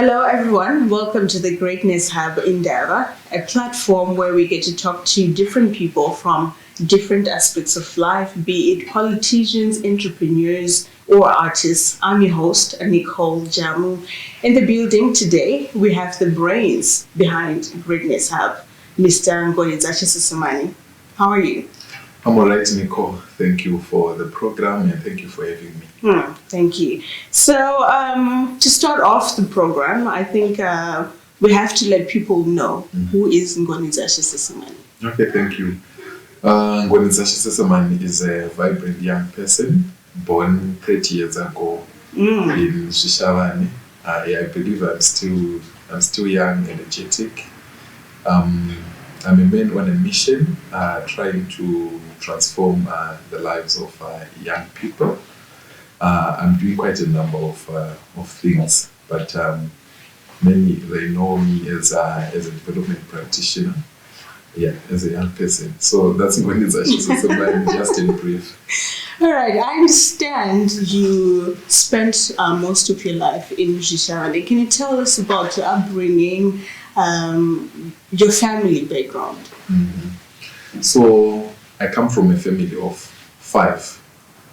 Hello, everyone. Welcome to the Greatness Hub Indaba, a platform where we get to talk to different people from different aspects of life, be it politicians, entrepreneurs, or artists. I'm your host, Nicole Jamu. In the building today, we have the brains behind Greatness Hub, Mr. Ngonidzashe Sesemani. How are you? I'm all right, Nicole. Thank you for the program and thank you for having me. Thank you. So, to start off the program, I think we have to let people know who is Ngonidzashe Sesemani. Okay, thank you. Ngonidzashe Sesemani is a vibrant young person born 30 years ago in Shishavane. I believe I'm still young, energetic. I'm a man on a mission, trying to transform the lives of young people. I'm doing quite a number of things, but many they know me as a development practitioner, as a young person. So that's Ngonidzashe Sesemani, just in brief. All right, I understand you spent most of your life in Shishavane. Can you tell us about your upbringing, your family background? So I come from a family of 5,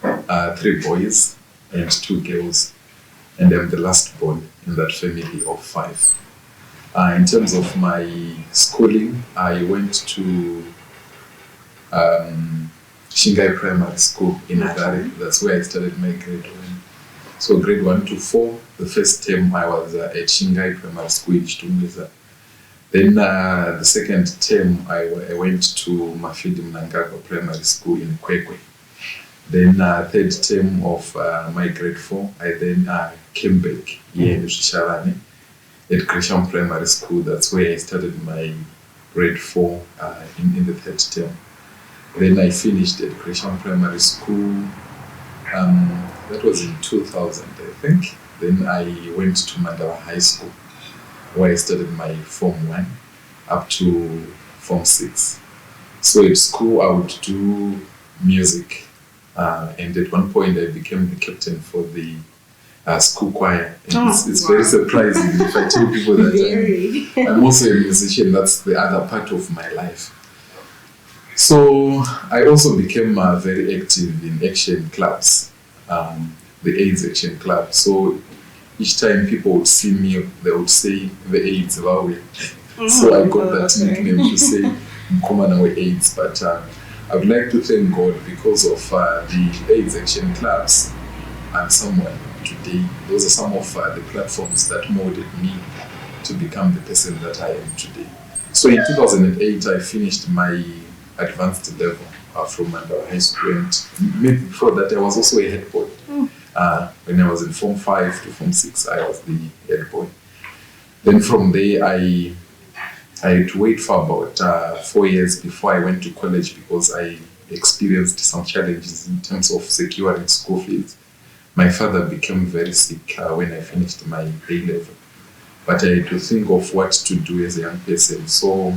3 boys and 2 girls, and I'm the last born in that family of 5. In terms of my schooling, I went to Shingai Primary School in Harare. That's where I started my grade 1. So grade 1 to 4, the first term I was at Shingai Primary School in Chitumbiza. Then the second term I went to Mafidi Mnangagwa Primary School in Kwekwe. Then third term of my grade 4, I then came back here in Shishavane at Gresham Primary School. That's where I started my grade 4 in the third term. Then I finished at Gresham Primary School. That was in 2000, I think. Then I went to Mandala High School, where I started my Form 1 up to Form 6. So at school, I would do music. And at one point, I became the captain for the school choir. And it's very surprising if I tell people that I'm also a musician. That's the other part of my life. So I also became very active in action clubs, the AIDS Action Club. So each time people would see me, they would say the AIDS Wawe. So I got that nickname to say Mkomana AIDS. But I would like to thank God because of the AIDS Action Clubs and someone today. Those are some of the platforms that molded me to become the person that I am today. So in 2008, I finished my advanced level from Mandala High School, and maybe before that I was also a head boy. When I was in Form 5 to Form 6, I was the head boy. Then from there, I had to wait for about 4 years before I went to college because I experienced some challenges in terms of securing school fees. My father became very sick when I finished my A-level, but I had to think of what to do as a young person. So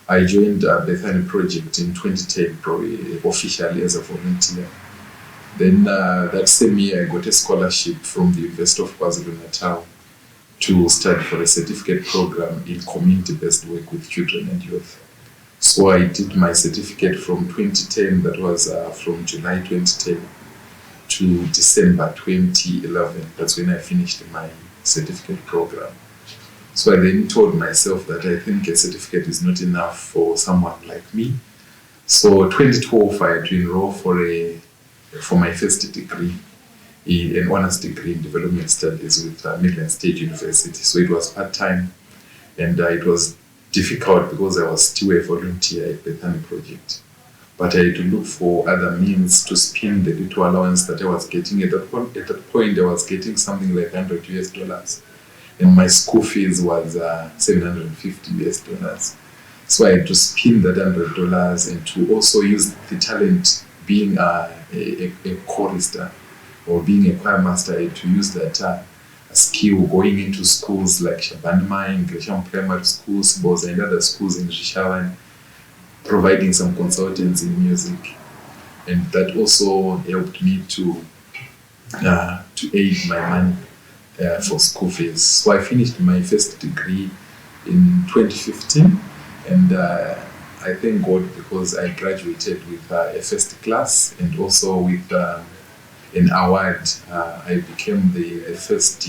I joined Bethany Project in 2010, officially as a volunteer. Then that same year, I got a scholarship from the University of KwaZulu-Natal to study for a certificate program in community-based work with children and youth. So I did my certificate from 2010, that was from July 2010 to December 2011. That's when I finished my certificate program. So I then told myself that I think a certificate is not enough for someone like me. So 2012, I had to enroll for my first degree, an honors degree in development studies with Midland State University. So it was part-time, and it was difficult because I was still a volunteer at Bethany Project. But I had to look for other means to spend the little allowance that I was getting. At that point, I was getting something like $100 US. And my school fees was $750 US. So I had to spend that $100 and to also use the talent being a chorister or being a choir master. I had to use that skill going into schools like Shabanima, Gresham Primary Schools, Boza, and other schools in Shishavane, providing some consultants in music. And that also helped me to aid my money for school fees. So I finished my first degree in 2015, and I thank God because I graduated with a first class and also with an award. I became the first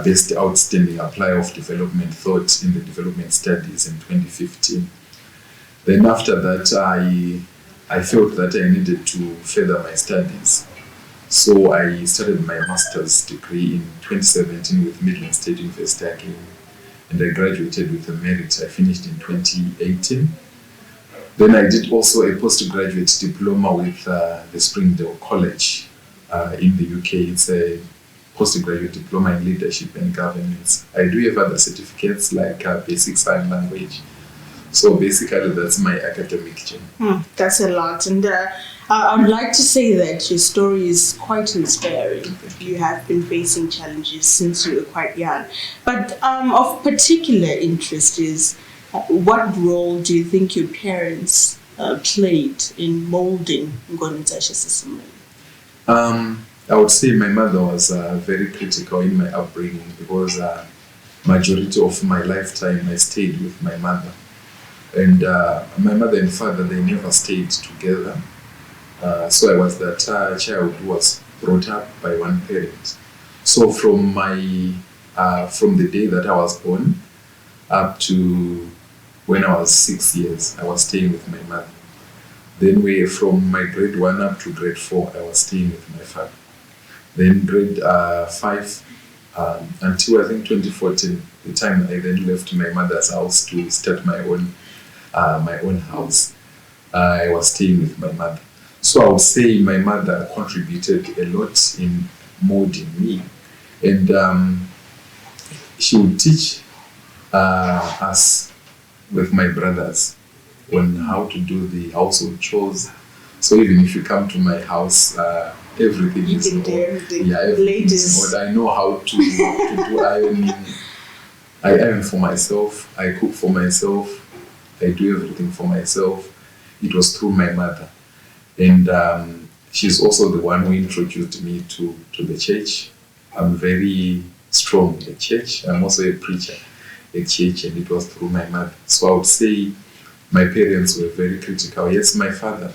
best outstanding applier of development thought in the development studies in 2015. Then after that, I felt that I needed to further my studies. So I started my master's degree in 2017 with Midland State University again, and I graduated with a merit. I finished in 2018. Then I did also a postgraduate diploma with the Springdale College in the UK. It's a postgraduate diploma in leadership and governance. I do have other certificates like basic sign language. So basically, that's my academic journey. That's a lot. And I'd like to say that your story is quite inspiring. You have been facing challenges since you were quite young. But of particular interest is what role do you think your parents played in molding Ngonidzashe Sesemani? I would say my mother was very critical in my upbringing because majority of my lifetime I stayed with my mother. And my mother and father, they never stayed together. So I was that child who was brought up by one parent. So from the day that I was born up to when I was 6 years, I was staying with my mother. Then from my grade 1 up to grade 4, I was staying with my father. Then grade 5 until I think 2014, the time I then left my mother's house to start my own house, I was staying with my mother. So I would say my mother contributed a lot in molding me, and she would teach us with my brothers on how to do the household chores. So even if you come to my house, everything You is can do everything. Yeah, everything Ladies. is I know how to do ironing. I iron for myself. I cook for myself. I do everything for myself. It was through my mother. And she's also the one who introduced me to the church. I'm very strong in the church. I'm also a preacher at church, and it was through my mother. So I would say my parents were very critical. Yes, my father,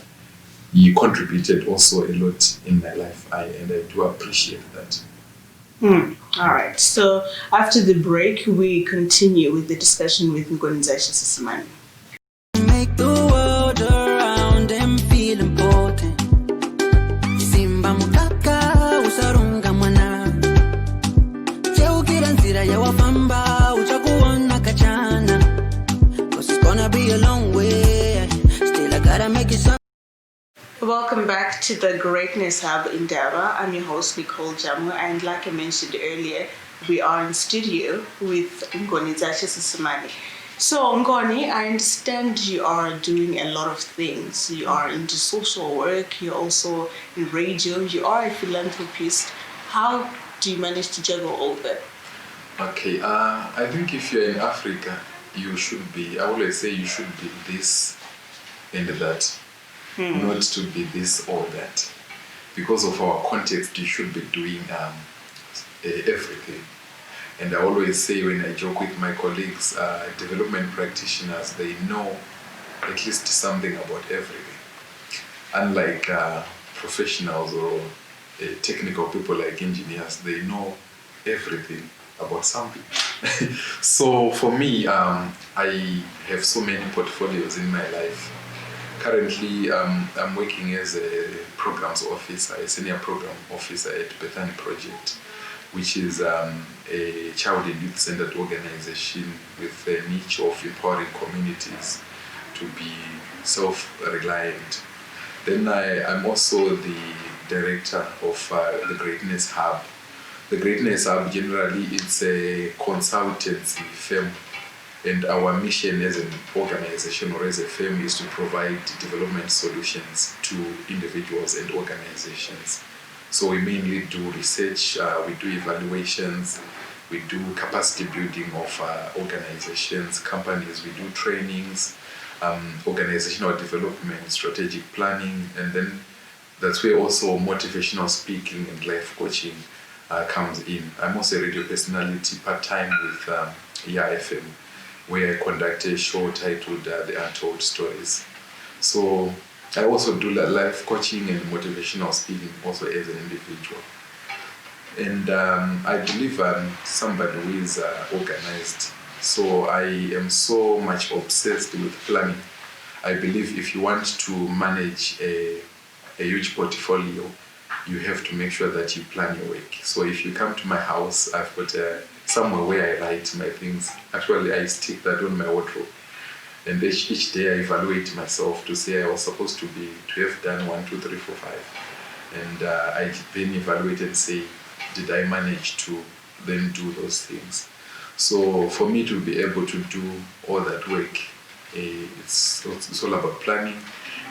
he contributed also a lot in my life, and I do appreciate that. All right. So after the break, we continue with the discussion with Ngonidzashe Sesemani. Make the world around them feel important. Simba mutaka usarunga mwana. Cheukira nzira ya wafamba uchakuona kachana. 'Cause it's gonna be a long way. Still I gotta make it some. Welcome back to the Greatness Hub Indaba. I'm your host, Nicole Jamu, and like I mentioned earlier, we are in studio with Ngonidzashe Sesemani. So, Ngoni, I understand you are doing a lot of things. You are into social work, you're also in radio, you are a philanthropist. How do you manage to juggle all that? Okay, I think if you're in Africa, you should be, I always say you should be this and that, not to be this or that. Because of our context, you should be doing everything. And I always say when I joke with my colleagues, development practitioners, they know at least something about everything. Unlike professionals or technical people like engineers, they know everything about something. So for me, I have so many portfolios in my life. Currently, I'm working as a programs officer, a senior program officer at Bethany Project, which is a child and youth-centered organization with a niche of empowering communities to be self-reliant. Then I'm also the director of the Greatness Hub. The Greatness Hub generally it's a consultancy firm, and our mission as an organization or as a firm is to provide development solutions to individuals and organizations. So we mainly do research, we do evaluations, we do capacity building of organizations, companies, we do trainings, organizational development, strategic planning, and then that's where also motivational speaking and life coaching comes in. I'm also a radio personality part-time with FM, where I conduct a show titled The Untold Stories. So I also do life coaching and motivational speaking also as an individual. And I believe I'm somebody who is organized. So I am so much obsessed with planning. I believe if you want to manage a huge portfolio, you have to make sure that you plan your week. So if you come to my house, I've got somewhere where I write my things. Actually, I stick that on my wardrobe. And each day I evaluate myself to say I was supposed to have done 1, 2, 3, 4, 5. And I then evaluate and say, did I manage to then do those things? So for me to be able to do all that work, it's all about planning.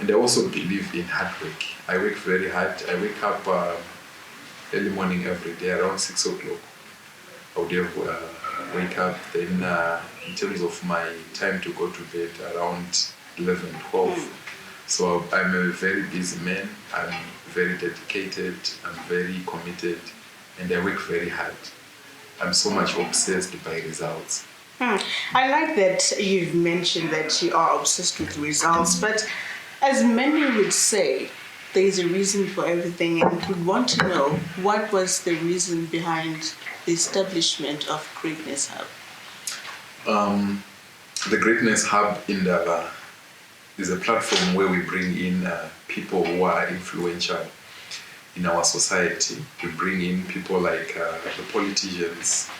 And I also believe in hard work. I work very hard. I wake up early morning every day around 6 o'clock. I would have wake up. Then in terms of my time to go to bed, around 11, 12. So I'm a very busy man. I'm very dedicated. I'm very committed. And I work very hard. I'm so much obsessed by results. I like that you've mentioned that you are obsessed with results, but as many would say, there's a reason for everything, and would want to know what was the reason behind the establishment of Greatness Hub. The Greatness Hub Indaba is a platform where we bring in people who are influential in our society. We bring in people like the politicians,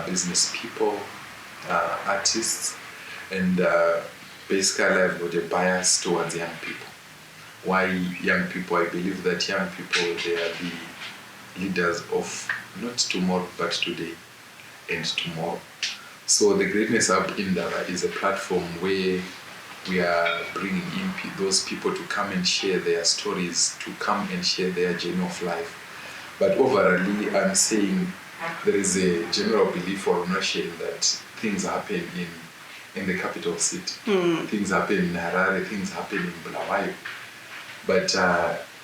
business people, artists, and basically I've got a bias towards young people. Why young people? I believe that young people, they are the leaders of not tomorrow, but today and tomorrow. So the Greatness Hub Indaba is a platform where we are bringing in those people to come and share their stories, to come and share their journey of life. But overall, I'm saying there is a general belief or notion that things happen in the capital city. Things happen in Harare, things happen in Bulawayo. But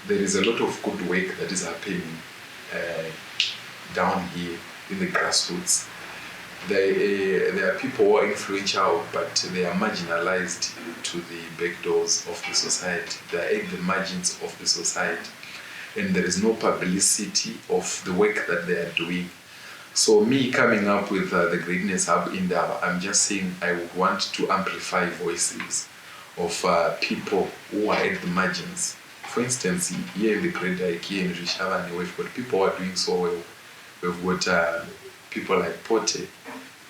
there is a lot of good work that is happening down here in the grassroots. There are people who are influential, but they are marginalized to the back doors of the society. They are at the margins of the society. And there is no publicity of the work that they are doing. So me coming up with the Greatness Hub Indaba, I'm just saying I would want to amplify voices of people who are at the margins. For instance, here in the Great Lake, here in Rishavani, we've got people who are doing so well. We've got people like Pote,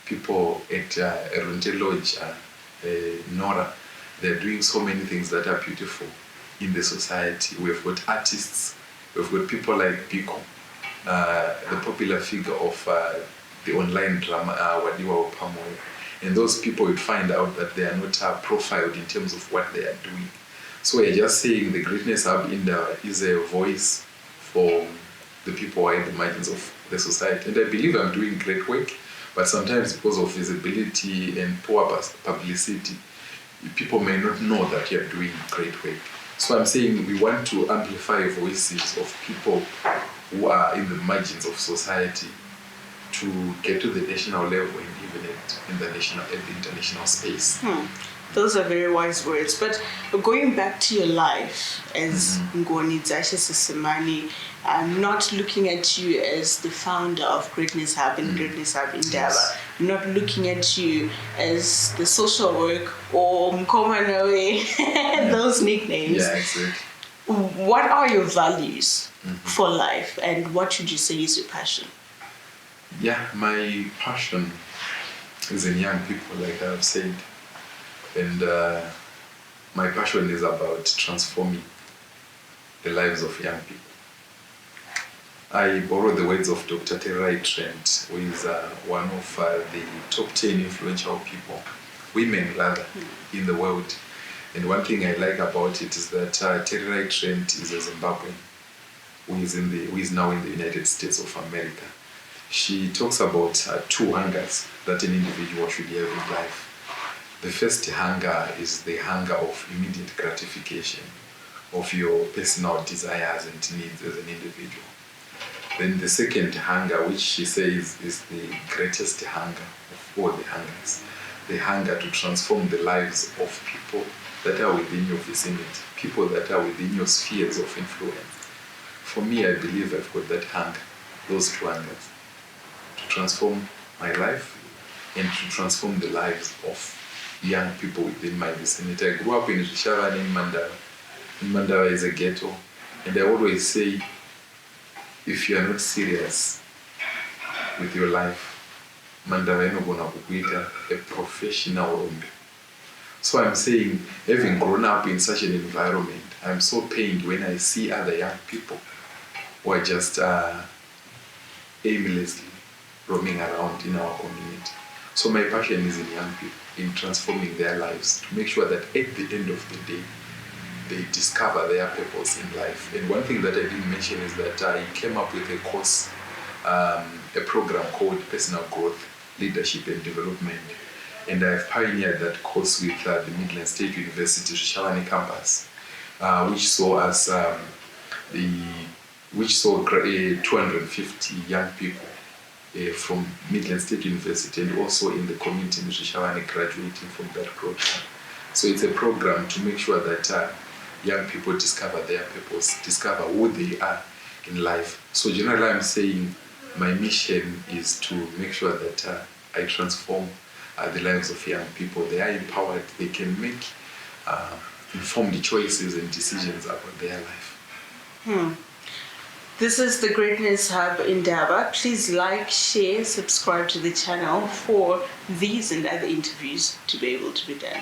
people at Runte Lodge, Nora. They're doing so many things that are beautiful in the society. We've got artists, we've got people like Biko, the popular figure of the online drama, Wadiwa Opamoyo. And those people would find out that they are not profiled in terms of what they are doing. So we're just saying the Greatness Hub Indaba is a voice for the people who are in the margins of the society. And I believe I'm doing great work, but sometimes because of visibility and poor publicity, people may not know that you're doing great work. So I'm saying we want to amplify voices of people who are in the margins of society to get to the national level and even in the national and the international space. Those are very wise words. But going back to your life as Ngonidzashe Sesemani, I'm not looking at you as the founder of Greatness Hub and Greatness Hub Indaba. I'm not looking at you as the social work or Mkomanawe, those nicknames. Yeah, exactly. What are your values for life, and what should you say is your passion? Yeah, my passion is in young people, like I've said. And my passion is about transforming the lives of young people. I borrow the words of Dr. Terry Trent, who is one of the top 10 influential people, women rather, in the world. And one thing I like about it is that Terry Trent is a Zimbabwean who is now in the United States of America. She talks about 2 hungers that an individual should have in life. The first hunger is the hunger of immediate gratification of your personal desires and needs as an individual. Then the second hunger, which she says is the greatest hunger of all the hungers, the hunger to transform the lives of people that are within your vicinity, people that are within your spheres of influence. For me, I believe I've got that hunger, those two hungers, to transform my life and to transform the lives of young people within my vicinity. I grew up in Rishavane in Mandava. Mandava is a ghetto, and I always say, if you are not serious with your life, Mandava inogona kukuita a professional rombe. So I'm saying, having grown up in such an environment, I'm so pained when I see other young people who are just aimlessly roaming around in our community. So my passion is in young people, in transforming their lives, to make sure that at the end of the day, they discover their purpose in life. And one thing that I didn't mention is that I came up with a course, a program called Personal Growth, Leadership and Development. And I've pioneered that course with the Midland State University Rishavane campus, which saw us, which saw 250 young people from Midland State University and also in the community in Rishavane graduating from that program. So it's a program to make sure that young people discover their purpose, discover who they are in life. So generally I'm saying my mission is to make sure that I transform the lives of young people. They are empowered, they can make informed choices and decisions about their life. This is the Greatness Hub Indaba. Please like, share, subscribe to the channel for these and other interviews to be able to be done.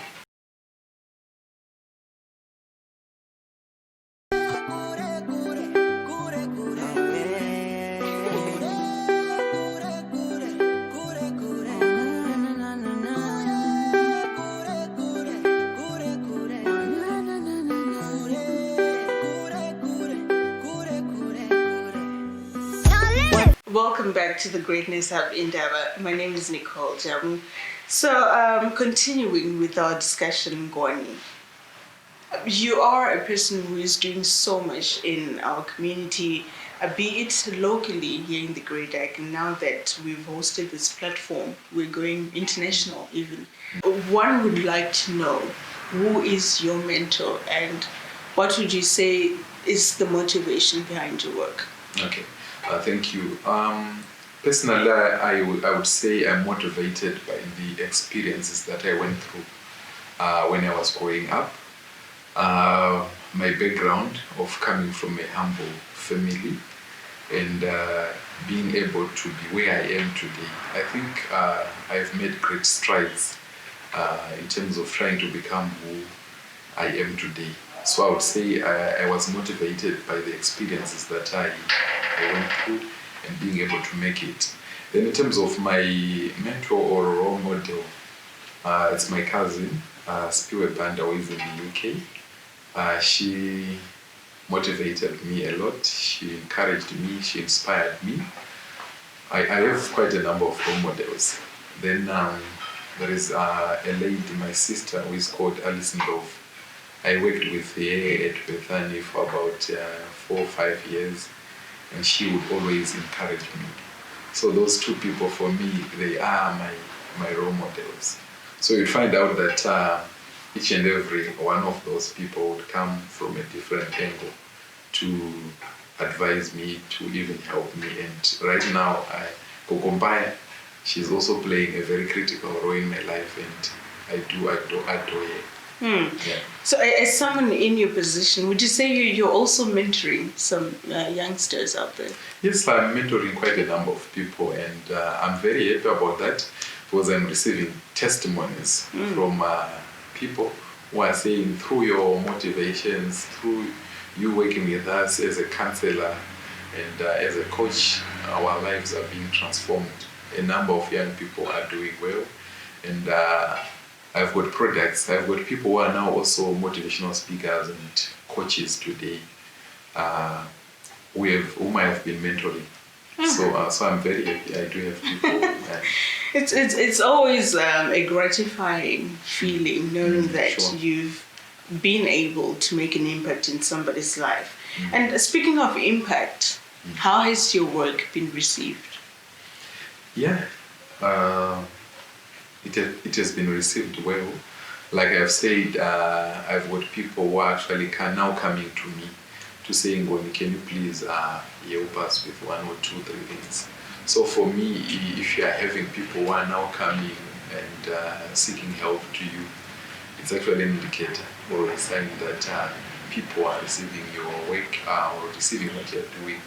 Welcome back to the Greatness Hub Indaba. My name is Nicole Jamu. So, continuing with our discussion, Ngoni, you are a person who is doing so much in our community, be it locally here in the Great Ac, and now that we've hosted this platform, we're going international even. One would like to know, who is your mentor and what would you say is the motivation behind your work? Okay. Thank you. Personally, I would say I'm motivated by the experiences that I went through when I was growing up. My background of coming from a humble family and being able to be where I am today. I think I've made great strides in terms of trying to become who I am today. So I would say I was motivated by the experiences that I went through and being able to make it. Then in terms of my mentor or role model, it's my cousin, Spiwe Banda, who is in the UK. She motivated me a lot. She encouraged me. She inspired me. I have quite a number of role models. Then there is a lady, my sister, who is called Alison Love. I worked with her at Bethany for about 4 or 5 years, and she would always encourage me. So those two people, for me, they are my role models. So you find out that each and every one of those people would come from a different angle to advise me, to even help me. And right now, Kokombaya, she's also playing a very critical role in my life, and I do adore her. Yeah. So as someone in your position, would you say you're also mentoring some youngsters out there? Yes, I'm mentoring quite a number of people, and I'm very happy about that because I'm receiving testimonies from people who are saying, through your motivations, through you working with us as a counselor and as a coach, our lives are being transformed. A number of young people are doing well, and I've got products. I've got people who are now also motivational speakers and coaches today, whom I have been mentoring. So I'm very happy. I do have people. It's always a gratifying feeling knowing that you've been able to make an impact in somebody's life. And speaking of impact, How has your work been received? Yeah, it has been received well. Like I've said, I've got people who are actually now coming to me to say, Ngoni, can you please help us with 1 or 2, 3 things? So for me, if you are having people who are now coming and seeking help to you, it's actually an indicator or a sign that people are receiving your work or receiving what you're doing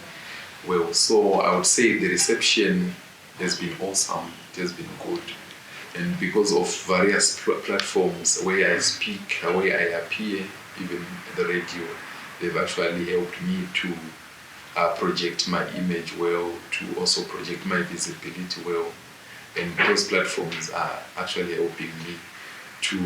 well. So I would say the reception has been awesome, it has been good. And because of various platforms where I speak, where I appear, even the radio, they've actually helped me to project my image well, to also project my visibility well. And those platforms are actually helping me to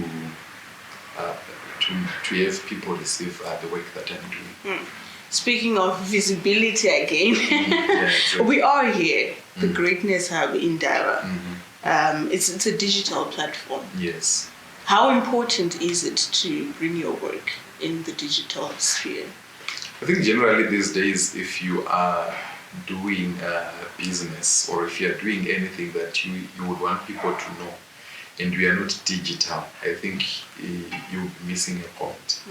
have people receive the work that I'm doing. Speaking of visibility again, exactly. We are here, the Greatness Hub Indaba. It's a digital platform. Yes. How important is it to bring your work in the digital sphere? I think generally these days, if you are doing business or if you are doing anything that you would want people to know and you are not digital, I think you're missing a point.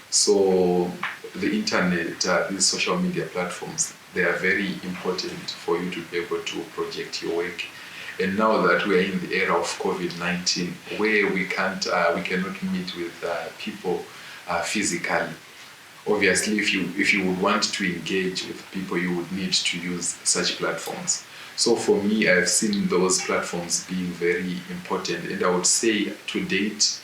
So the internet, these social media platforms, they are very important for you to be able to project your work. And now that we are in the era of COVID-19, where we cannot meet with people physically, obviously, if you would want to engage with people, you would need to use such platforms. So for me, I've seen those platforms being very important. And I would say to date,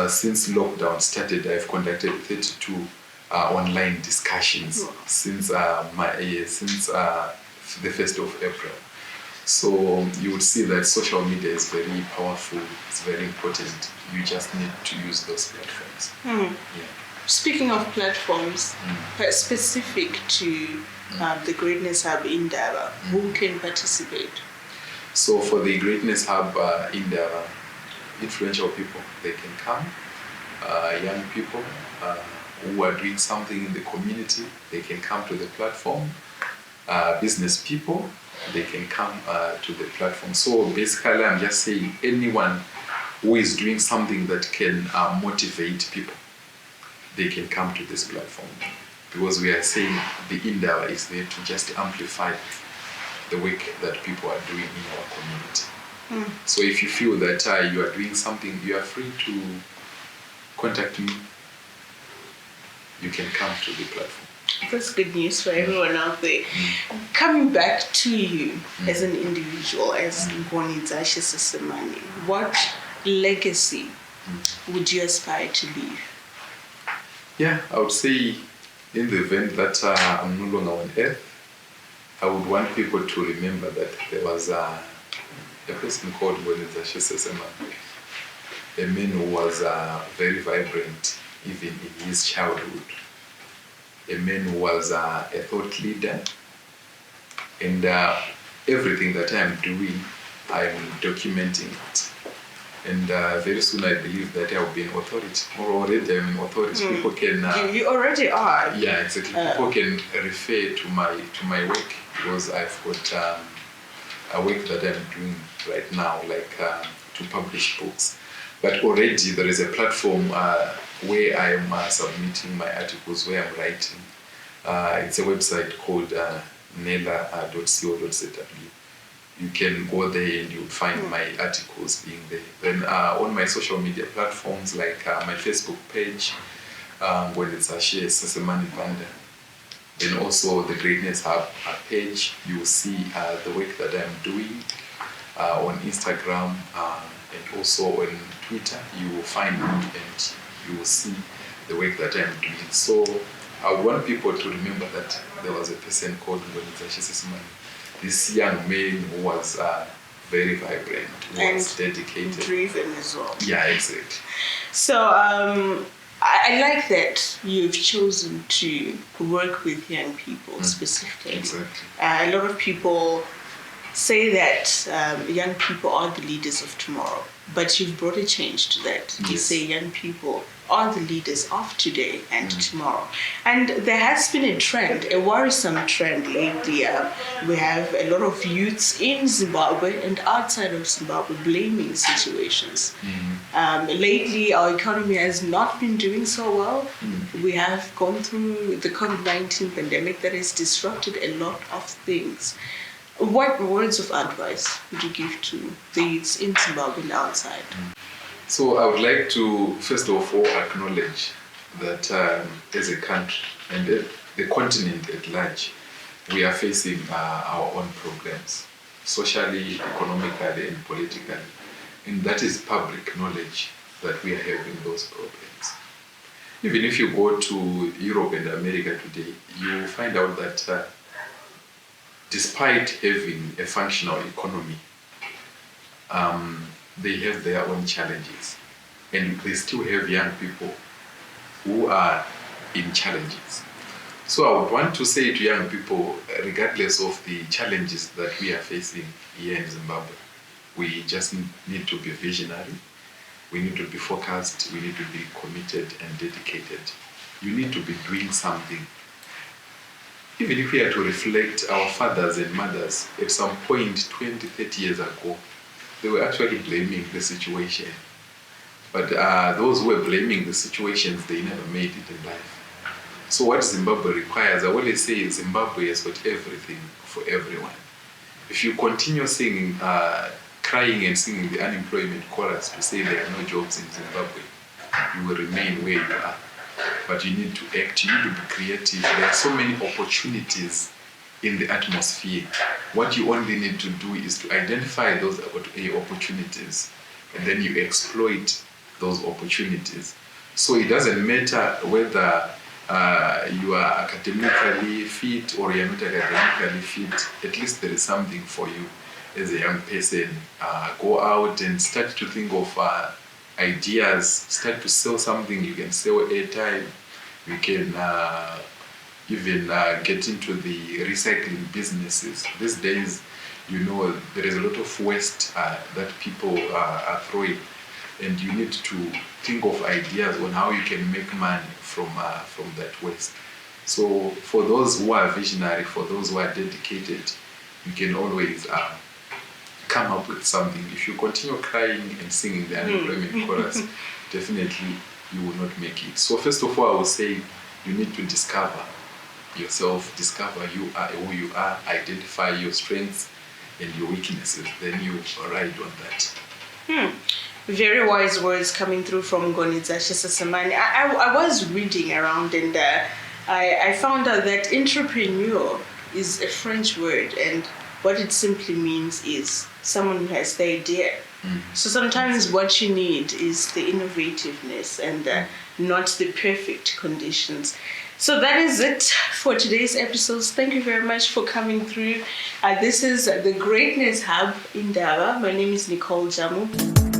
since lockdown started, I've conducted 32 online discussions since the 1st of April. So you would see that social media is very powerful, it's very important. You just need to use those platforms. Yeah. Speaking of platforms, specific to the Greatness Hub Indaba, who can participate? So for the Greatness Hub Indaba, influential people, they can come. Young people who are doing something in the community, they can come to the platform. Business people, they can come to the platform. So basically, I'm just saying anyone who is doing something that can motivate people, they can come to this platform. Because we are saying the Indaba is there to just amplify the work that people are doing in our community. So if you feel that you are doing something, you are free to contact me. You can come to the platform. That's good news for everyone out there. Coming back to you as an individual, as Ngonidzashe Sesemani, what legacy would you aspire to leave? Yeah, I would say in the event that I'm no longer on earth, I would want people to remember that there was a person called Ngonidzashe Sesemani, a man who was very vibrant even in his childhood, a man who was a thought leader, and everything that I'm doing, I'm documenting it. And very soon I believe that I will be in authority, or already I'm in authority. People can... you already are. Yeah, exactly. People can refer to my work, because I've got a work that I'm doing right now, like to publish books. But already there is a platform where I am submitting my articles, where I'm writing. It's a website called nela.co.zw. You can go there and you'll find my articles being there. Then on my social media platforms, like my Facebook page, Ngonidzashe Sesemani Banda. Then also the Greatness Hub page, you will see the work that I'm doing on Instagram and also on Twitter. You will find me and you will see the work that I'm doing. So I want people to remember that there was a person called Ngonidzashe Sesemani, this young man who was very vibrant, who was dedicated. Driven as well. Yeah, exactly. So I like that you've chosen to work with young people specifically. Exactly. A lot of people say that young people are the leaders of tomorrow, but you've brought a change to that. You say young people are the leaders of today and tomorrow. And there has been a trend, a worrisome trend lately. We have a lot of youths in Zimbabwe and outside of Zimbabwe blaming situations. Lately, our economy has not been doing so well. We have gone through the COVID-19 pandemic that has disrupted a lot of things. What words of advice would you give to the youths in Zimbabwe and outside? So I would like to first of all acknowledge that as a country and the continent at large, we are facing our own problems, socially, economically, and politically. And that is public knowledge that we are having those problems. Even if you go to Europe and America today, you will find out that despite having a functional economy, they have their own challenges. And they still have young people who are in challenges. So I would want to say to young people, regardless of the challenges that we are facing here in Zimbabwe, we just need to be visionary. We need to be focused. We need to be committed and dedicated. You need to be doing something. Even if we are to reflect our fathers and mothers, at some point 20, 30 years ago, they were actually blaming the situation. But those who were blaming the situations, they never made it in life. So what Zimbabwe requires, I always say Zimbabwe has got everything for everyone. If you continue singing, crying and singing the unemployment chorus to say there are no jobs in Zimbabwe, you will remain where you are. But you need to act, you need to be creative. There are so many opportunities in the atmosphere. What you only need to do is to identify those opportunities, and then you exploit those opportunities. So it doesn't matter whether you are academically fit or you're not academically fit, at least there is something for you as a young person. Go out and start to think of ideas, start to sell something. You can sell airtime, you can even get into the recycling businesses. These days, you know, there is a lot of waste that people are throwing, and you need to think of ideas on how you can make money from that waste. So for those who are visionary, for those who are dedicated, you can always come up with something. If you continue crying and singing the unemployment chorus, definitely you will not make it. So first of all, I would say you need to discover yourself, discover you are who you are, identify your strengths and your weaknesses, then you ride on that. Very wise words coming through from Ngonidzashe Sesemani. I was reading around and I found out that entrepreneur is a French word, and what it simply means is someone who has the idea. So sometimes what you need is the innovativeness and not the perfect conditions. So that is it for today's episodes. Thank you very much for coming through. This is the Greatness Hub Indaba. My name is Nicole Jamu.